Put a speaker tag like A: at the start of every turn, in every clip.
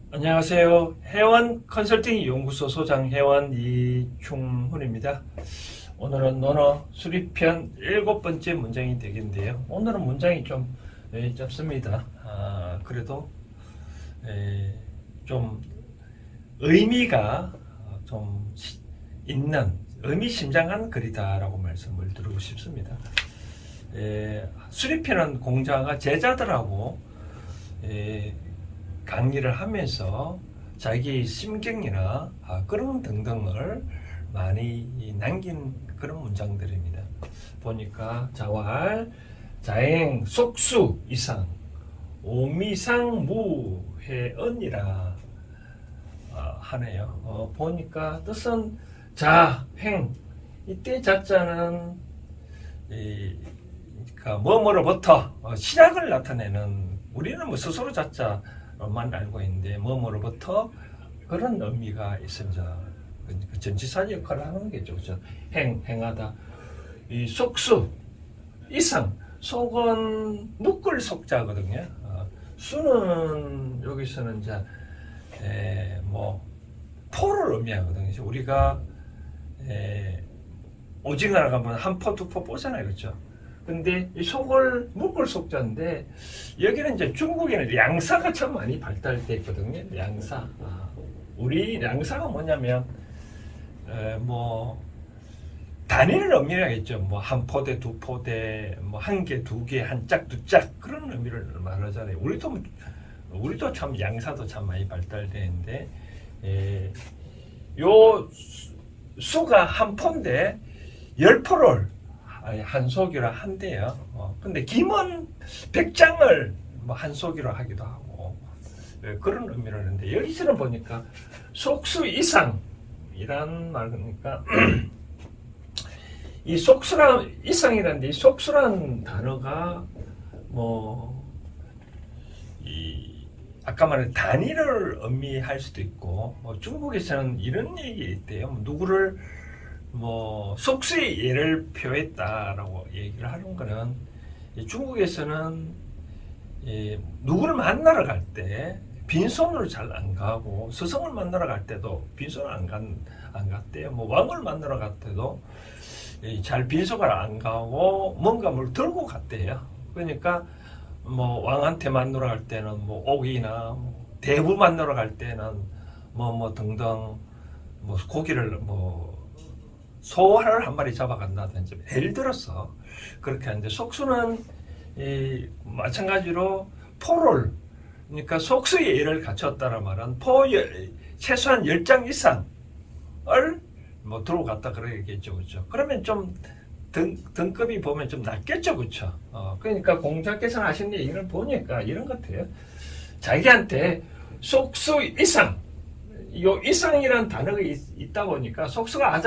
A: 안녕하세요. 회원 컨설팅 연구소 소장 회원 이충훈입니다. 오늘은 논어 수리편 7번째 문장이 되겠는데요. 오늘은 문장이 좀 짧습니다. 그래도 좀 의미가 좀 있는 의미심장한 글이다라고 말씀을 드리고 싶습니다. 수리편은 공자가 제자들하고 강의를 하면서 자기 심경이나 그런 등등을 많이 남긴 그런 문장들입니다. 보니까 자활, 자행, 속수, 이상, 오미상, 무회언이라 하네요. 보니까 뜻은 자, 행, 이때 자자는 뭐뭐로부터 시작을 나타내는, 우리는 스스로 자자만 알고 있는데 뭐뭐로부터 그런 의미가 있습니다. 그러니까 전치사 역할을 하는 게죠. 그렇죠? 행하다. 이 속수, 이상, 속은 묶을 속자거든요. 수는 여기서는 이제 포를 의미하거든요. 우리가 오징어나 가면 한 포, 두 포 뽑잖아요. 그렇죠? 근데 이 속을 묶을 속자인데, 여기는 이제 중국에는 량사가 참 많이 발달되어 있거든요. 량사. 우리 량사가 뭐냐면, 단위를 의미하겠죠. 한 포대, 두 포대, 한 개, 두 개, 한 짝, 두 짝, 그런 의미를 말하잖아요. 우리도 참 양사도 참 많이 발달되어 있는데, 요 수가 한 포인데, 10포를 한 속이라 한대요. 근데 김은 100장을 한 속이라 하기도 하고, 그런 의미를 하는데, 여기서는 보니까 속수 이상이란 말이니까, 이 속수란, 이상이란데, 이 속수란 단어가 아까 말한 단위를 의미할 수도 있고, 중국에서는 이런 얘기 있대요. 누구를 속수의 예를 표했다라고 얘기를 하는 거는, 중국에서는 누구를 만나러 갈 때 빈손으로 잘 안 가고, 스승을 만나러 갈 때도 빈손으로 안 갔대요. 왕을 만나러 갈 때도 잘 빈손을 안 가고 뭔가 뭘 들고 갔대요. 그러니까 왕한테 만나러 갈 때는 옥이나 대부 만나러 갈 때는 등등 고기를 소화를 한 마리 잡아간다든지, 예를 들어서 그렇게 하는데, 속수는 마찬가지로 포를, 그러니까 속수의 예를 갖췄다는 말은 최소한 10장 이상을 들고 갔다 그러겠죠. 그렇죠? 그러면 좀 등급이 보면 좀 낮겠죠. 그렇죠? 그러니까 공자께서는 하신 얘기를 보니까 이런 것 같아요. 자기한테 속수 이상, 요 이상이라는 단어가 있다 보니까 속수가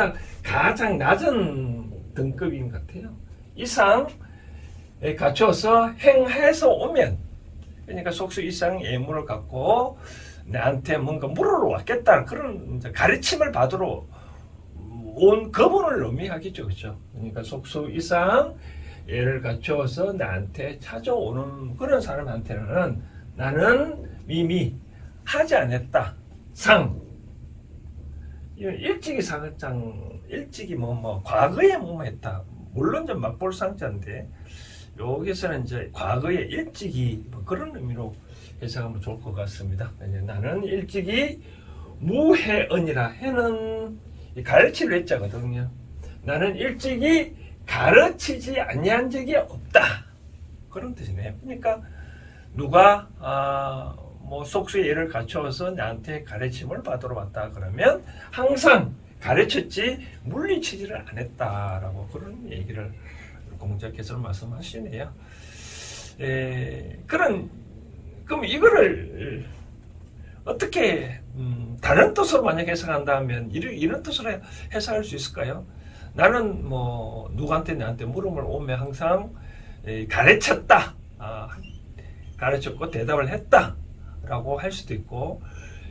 A: 가장 낮은 등급인 것 같아요. 이상에 갖춰서 행해서 오면, 그러니까 속수 이상 예물을 갖고 나한테 뭔가 물으러 왔겠다, 그런 가르침을 받으러 온 그분을 의미하겠죠. 그렇죠? 그러니까 속수 이상 예를 갖춰서 나한테 찾아오는 그런 사람한테는 나는 이미 하지 않았다. 일찍이 상장, 일찍이 과거에 했다. 물론 좀 맞볼 상자인데, 여기서는 이제 과거에 일찍이 그런 의미로 해석하면 좋을 것 같습니다. 나는 일찍이 무해언이라, 해는 가르칠 외자거든요. 나는 일찍이 가르치지 아니한 적이 없다, 그런 뜻이네요. 그러니까 누가 속수의 예를 갖춰서 나한테 가르침을 받으러 왔다 그러면 항상 가르쳤지 물리치지를 안 했다라고, 그런 얘기를 공자께서 말씀하시네요. 그럼 이거를 어떻게 다른 뜻으로 만약 해석한다면 이런 뜻으로 해석할 수 있을까요? 나는 누구한테 나한테 물음을 오면 항상 가르쳤다, 가르쳤고 대답을 했다 라고 할 수도 있고,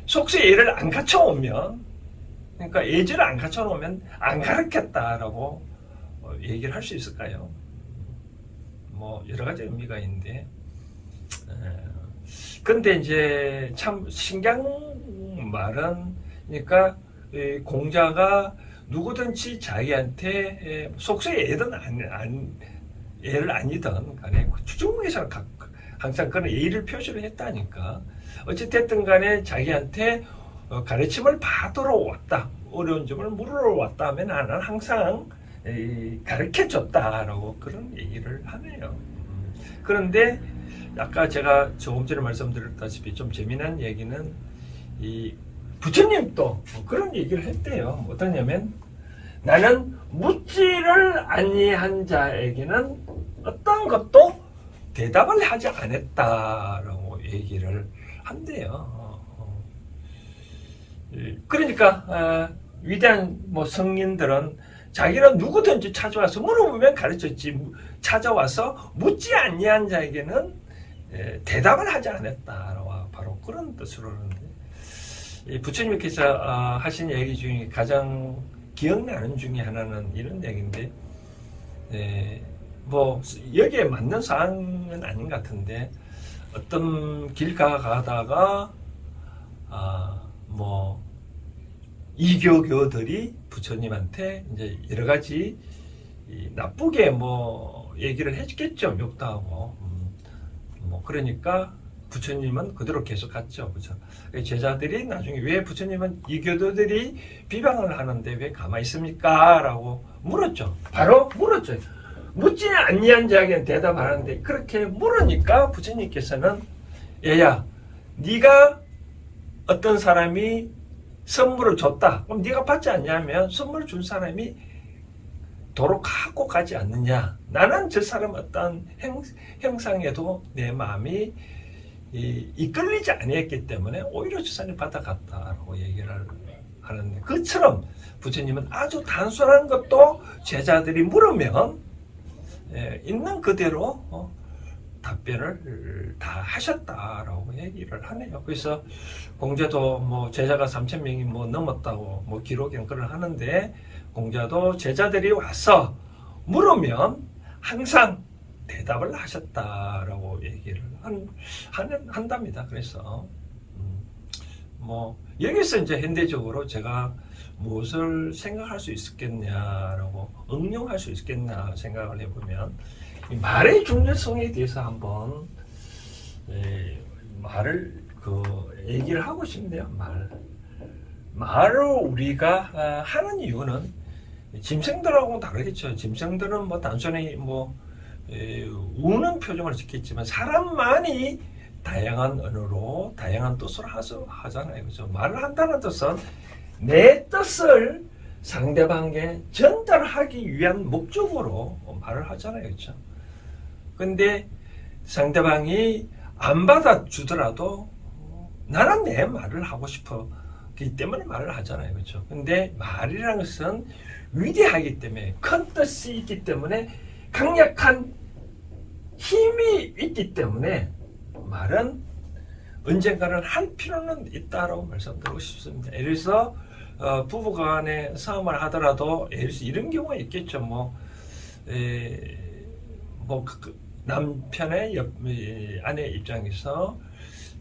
A: 속수의 예를 안 갖춰오면, 그러니까 예지를 안 갖춰놓으면 안 가르쳤다라고 얘기를 할 수 있을까요? 여러 가지 의미가 있는데, 근데 이제 참 신기한 말은, 그러니까 공자가 누구든지 자기한테 속수의 애를 아니든 간에 주중에서 항상 그런 예의를 표시를 했다니까. 어찌됐든 간에 자기한테 가르침을 받으러 왔다, 어려운 점을 물으러 왔다 하면 나는 항상 가르쳐줬다라고 그런 얘기를 하네요. 그런데 아까 제가 조금 전에 말씀드렸다시피 좀 재미난 얘기는 이 부처님도 그런 얘기를 했대요. 어떠냐면, 나는 묻지를 아니한 자에게는 어떤 것도 대답을 하지 않았다라고 얘기를 한대요. 그러니까 위대한 뭐 성인들은 자기는 누구든지 찾아와서 물어보면 가르쳤지, 찾아와서 묻지 아니한 자에게는 대답을 하지 않았다라고 바로 그런 뜻으로 하는데, 부처님께서 하신 얘기 중에 가장 기억나는 중에 하나는 이런 얘기인데, 뭐 여기에 맞는 사항은 아닌 것 같은데, 어떤 길 가다가 뭐 이교교들이 부처님한테 이제 여러 가지 나쁘게 뭐 얘기를 해주겠죠. 욕도 하고. 뭐 그러니까 부처님은 그대로 계속 갔죠. 그죠? 제자들이 나중에 왜 부처님은 이교도들이 비방을 하는데 왜 가만히 있습니까? 라고 물었죠. 바로 물었죠. 묻지 아니한 자에게는 대답하는데, 그렇게 물으니까 부처님께서는, 얘야, 네가 어떤 사람이 선물을 줬다. 그럼 네가 받지 않냐면 선물을 준 사람이 도로 갖고 가지 않느냐. 나는 저 사람 어떤 형상에도 내 마음이 이끌리지 아니했기 때문에 오히려 저 사람이 받아갔다라고 얘기를 하는데, 그처럼 부처님은 아주 단순한 것도 제자들이 물으면 있는 그대로 답변을 다 하셨다라고 얘기를 하네요. 그래서 공자도 뭐 제자가 3,000명이 뭐 넘었다고 뭐 기록엔 그걸 하는데, 공자도 제자들이 와서 물으면 항상 대답을 하셨다라고 얘기를 한답니다. 그래서 뭐 여기서 이제 현대적으로 제가 무엇을 생각할 수 있겠냐라고, 응용할 수 있겠냐 생각을 해보면, 이 말의 중요성에 대해서 한번 얘기를 하고 싶네요. 말을 우리가 하는 이유는 짐승들하고는 다르겠죠. 짐승들은 뭐 단순히 뭐 우는 표정을 짓겠지만, 사람만이 다양한 언어로 다양한 뜻으로 하잖아요. 그죠? 말을 한다는 뜻은 내 뜻을 상대방에게 전달하기 위한 목적으로 말을 하잖아요. 그렇죠? 근데 상대방이 안 받아주더라도 나는 내 말을 하고 싶었기 때문에 말을 하잖아요. 그렇죠? 근데 말이라는 것은 위대하기 때문에, 큰 뜻이 있기 때문에, 강력한 힘이 있기 때문에 말은 언젠가는 할 필요는 있다라고 말씀드리고 싶습니다. 예를 들어서 부부간에 싸움을 하더라도 예를 들어서 이런 경우가 있겠죠. 남편의 아내 입장에서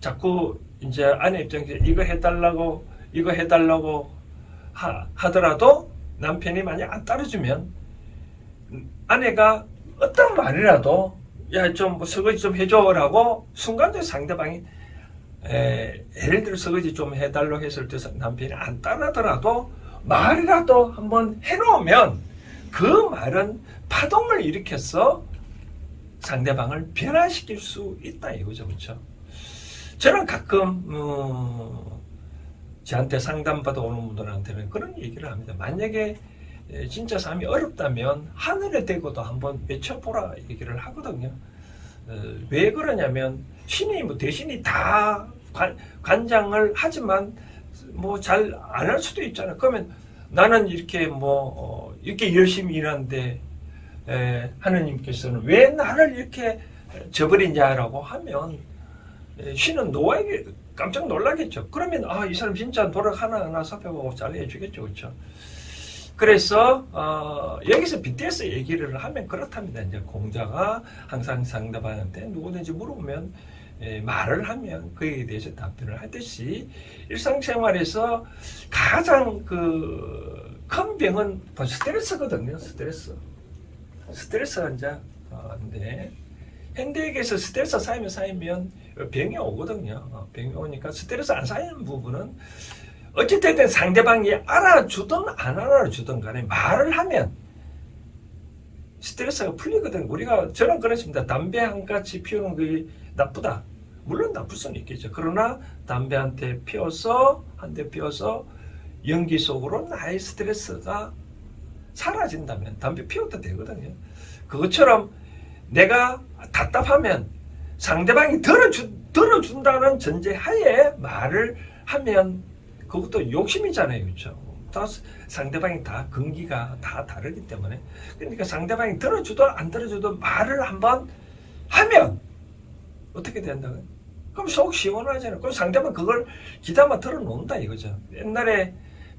A: 자꾸 이제 아내 입장에서 이거 해달라고 하더라도 남편이 만약 안 따라주면 아내가 어떤 말이라도 야 좀 뭐 설거지 좀 해줘라고 순간적으로 상대방이 예를 들어 설거지 좀 해달라고 했을 때 남편이 안 따르더라도 말이라도 한번 해놓으면 그 말은 파동을 일으켜서 상대방을 변화시킬 수 있다 이거죠. 그렇죠? 저는 가끔 저한테 상담받아 오는 분들한테는 그런 얘기를 합니다. 만약에 진짜 삶이 어렵다면 하늘에 대고도 한번 외쳐보라 얘기를 하거든요. 왜 그러냐면 신이 뭐 대신이 다 관장을 하지만 뭐 잘 안 할 수도 있잖아요. 그러면 나는 이렇게 이렇게 열심히 일하는데 하느님께서는 왜 나를 이렇게 저버리냐라고 하면 신은 노아에게 깜짝 놀라겠죠. 그러면 이 사람 진짜 노력 하나하나 살펴보고 잘 해주겠죠. 그렇죠? 그래서 여기서 빗대서 얘기를 하면 그렇답니다. 이제 공자가 항상 상대방한테 누구든지 물어보면 말을 하면 그에 대해서 답변을 하듯이 일상생활에서 가장 큰 병은 스트레스거든요. 스트레스 환자인데 현대에게서 스트레스 쌓이면 병이 오거든요. 병이 오니까 스트레스 안 쌓이는 부분은 어찌됐든 상대방이 알아주든 안 알아주든 간에 말을 하면 스트레스가 풀리거든. 저는 그렇습니다. 담배 한 가지 피우는 게 나쁘다. 물론 나쁠 수는 있겠죠. 그러나 담배 한 대 피워서 연기 속으로 나의 스트레스가 사라진다면 담배 피워도 되거든요. 그것처럼 내가 답답하면 상대방이 들어준다는 전제하에 말을 하면 그것도 욕심이잖아요. 그렇죠? 상대방이 다 근기가 다 다르기 때문에 그러니까 상대방이 들어주든 안 들어주든 말을 한번 하면 어떻게 된다고요? 그럼 속 시원하잖아요. 그럼 상대방 그걸 기다만 들어놓는다 이거죠. 옛날에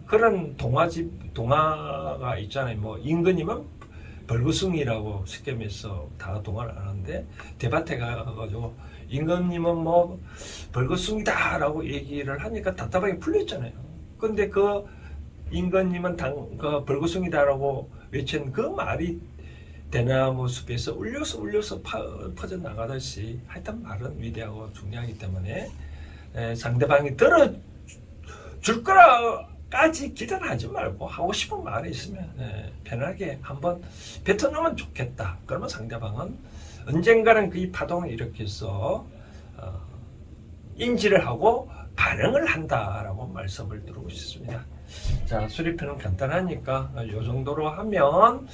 A: 그런 동화가 있잖아요. 뭐 임금님은 벌거숭이라고 스캠에서 다 동화를 하는데 대밭에 가가지고 임금님은 뭐 벌거숭이다라고 얘기를 하니까 답답하게 풀렸잖아요. 근데 그 임금님은 벌거숭이다라고 외친 그 말이 대나무 숲에서 울려서 퍼져나가듯이 하여튼 말은 위대하고 중요하기 때문에 상대방이 들어줄 거라까지 기대는 하지 말고 하고 싶은 말이 있으면 편하게 한번 뱉어놓으면 좋겠다. 그러면 상대방은 언젠가는 그 파동을 일으켜서 인지를 하고 반응을 한다라고 말씀을 드리고 싶습니다. 자, 수리편은 간단하니까 이 정도로 하면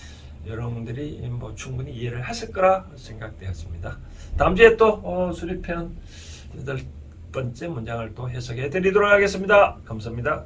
A: 여러분들이 뭐 충분히 이해를 하실 거라 생각되었습니다. 다음 주에 또 수리편 8번째 문장을 또 해석해 드리도록 하겠습니다. 감사합니다.